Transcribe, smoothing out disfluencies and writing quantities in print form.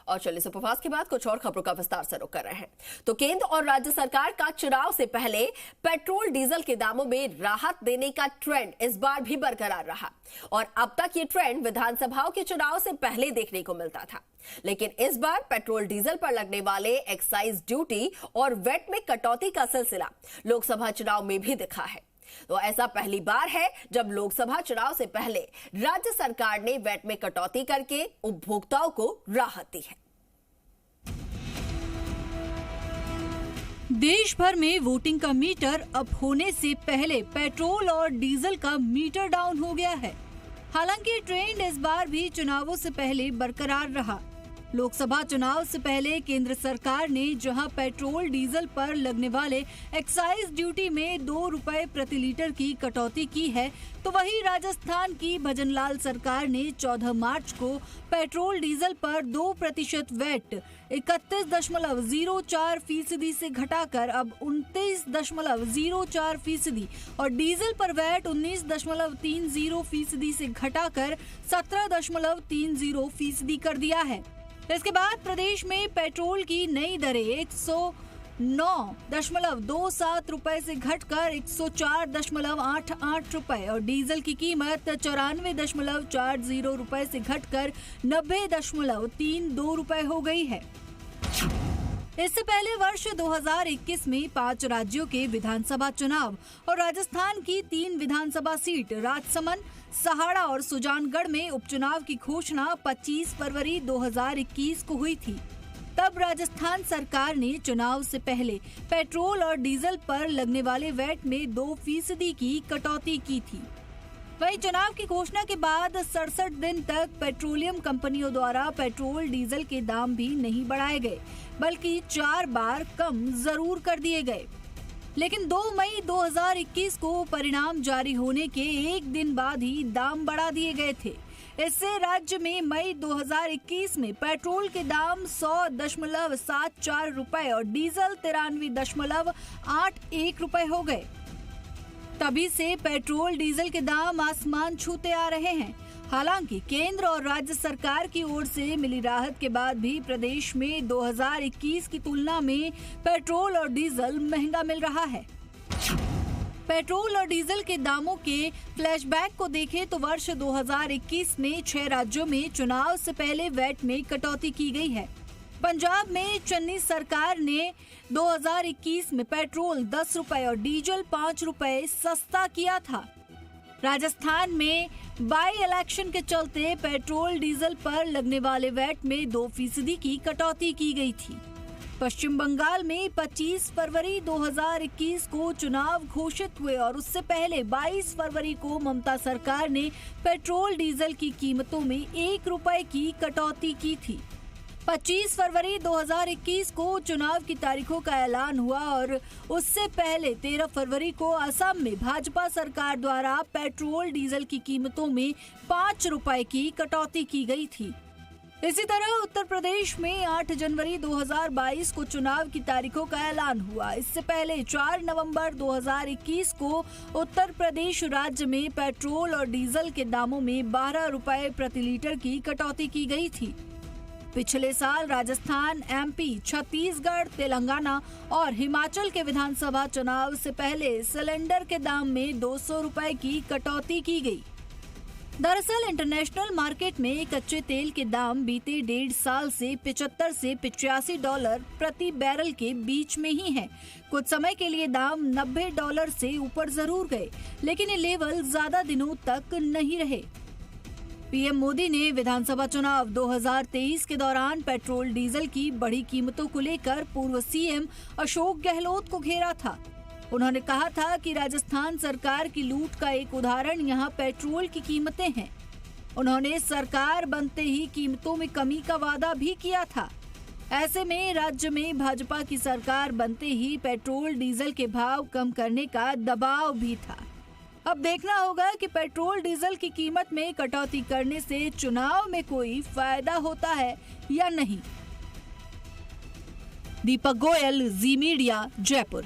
और चलिए इस उपवास के बाद कुछ और खबरों का विस्तार से रुख कर रहे हैं। तो केंद्र और राज्य सरकार का चुनाव से पहले पेट्रोल डीजल के दामों में राहत देने का ट्रेंड इस बार भी बरकरार रहा और अब तक ये ट्रेंड विधानसभाओं के चुनाव से पहले देखने को मिलता था। लेकिन इस बार पेट्रोल डीजल पर लगने वाले एक्साइज ड्यूटी और वेट में कटौती का सिलसिला लोकसभा चुनाव में भी दिखा है। तो ऐसा पहली बार है जब लोकसभा चुनाव से पहले राज्य सरकार ने वेट में कटौती करके उपभोक्ताओं को राहत दी है। देश भर में वोटिंग का मीटर अब होने से पहले पेट्रोल और डीजल का मीटर डाउन हो गया है। हालांकि ट्रेंड इस बार भी चुनावों से पहले बरकरार रहा। लोकसभा चुनाव से पहले केंद्र सरकार ने जहां पेट्रोल डीजल पर लगने वाले एक्साइज ड्यूटी में 2 रुपए प्रति लीटर की कटौती की है, तो वहीं राजस्थान की भजनलाल सरकार ने 14 मार्च को पेट्रोल डीजल पर 2% वैट 31.04% से घटाकर अब 29.04% और डीजल पर वैट 19.30% से घटाकर 17.30% कर दिया है। इसके बाद प्रदेश में पेट्रोल की नई दरें 109.27 रुपए से घटकर 104.88 रुपए और डीजल की कीमत 94.40 रुपए से घटकर 90.32 रुपए हो गई है। इससे पहले वर्ष 2021 में 5 राज्यों के विधानसभा चुनाव और राजस्थान की 3 विधानसभा सीट राजसमंद, सहाड़ा और सुजानगढ़ में उपचुनाव की घोषणा 25 फरवरी 2021 को हुई थी। तब राजस्थान सरकार ने चुनाव से पहले पेट्रोल और डीजल पर लगने वाले वैट में 2% की कटौती की थी। वहीं चुनाव की घोषणा के बाद 67 दिन तक पेट्रोलियम कंपनियों द्वारा पेट्रोल डीजल के दाम भी नहीं बढ़ाए गए, बल्कि 4 बार कम जरूर कर दिए गए। लेकिन 2 मई 2021 को परिणाम जारी होने के एक दिन बाद ही दाम बढ़ा दिए गए थे। इससे राज्य में मई 2021 में पेट्रोल के दाम 100.74 रुपए और डीजल 93.81 रुपए हो गए। तभी से पेट्रोल डीजल के दाम आसमान छूते आ रहे हैं। हालांकि केंद्र और राज्य सरकार की ओर से मिली राहत के बाद भी प्रदेश में 2021 की तुलना में पेट्रोल और डीजल महंगा मिल रहा है। पेट्रोल और डीजल के दामों के फ्लैशबैक को देखें तो वर्ष 2021 में 6 राज्यों में चुनाव से पहले वैट में कटौती की गई है। पंजाब में चन्नी सरकार ने 2021 में पेट्रोल 10 रुपए और डीजल 5 रुपए सस्ता किया था। राजस्थान में बाई इलेक्शन के चलते पेट्रोल डीजल पर लगने वाले वैट में 2% की कटौती की गई थी। पश्चिम बंगाल में 25 फरवरी 2021 को चुनाव घोषित हुए और उससे पहले 22 फरवरी को ममता सरकार ने पेट्रोल डीजल की कीमतों में 1 रुपए की कटौती की थी। 25 फरवरी 2021 को चुनाव की तारीखों का ऐलान हुआ और उससे पहले 13 फरवरी को असम में भाजपा सरकार द्वारा पेट्रोल डीजल की कीमतों में 5 रुपए की कटौती की गई थी। इसी तरह उत्तर प्रदेश में 8 जनवरी 2022 को चुनाव की तारीखों का ऐलान हुआ। इससे पहले 4 नवंबर 2021 को उत्तर प्रदेश राज्य में पेट्रोल और डीजल के दामों में 12 रुपए प्रति लीटर की कटौती की गई थी। पिछले साल राजस्थान, एमपी, छत्तीसगढ़, तेलंगाना और हिमाचल के विधानसभा चुनाव से पहले सिलेंडर के दाम में 200 रुपए की कटौती की गई। दरअसल इंटरनेशनल मार्केट में कच्चे तेल के दाम बीते 1.5 साल से 75 से 85 डॉलर प्रति बैरल के बीच में ही हैं। कुछ समय के लिए दाम $90 से ऊपर जरूर गए, लेकिन ये लेवल ज्यादा दिनों तक नहीं रहे। पीएम मोदी ने विधानसभा चुनाव 2023 के दौरान पेट्रोल डीजल की बढ़ी कीमतों को लेकर पूर्व सीएम अशोक गहलोत को घेरा था। उन्होंने कहा था कि राजस्थान सरकार की लूट का एक उदाहरण यहां पेट्रोल की कीमतें हैं। उन्होंने सरकार बनते ही कीमतों में कमी का वादा भी किया था। ऐसे में राज्य में भाजपा की सरकार बनते ही पेट्रोल डीजल के भाव कम करने का दबाव भी था। अब देखना होगा कि पेट्रोल डीजल की कीमत में कटौती करने से चुनाव में कोई फायदा होता है या नहीं। दीपक गोयल, जी मीडिया, जयपुर।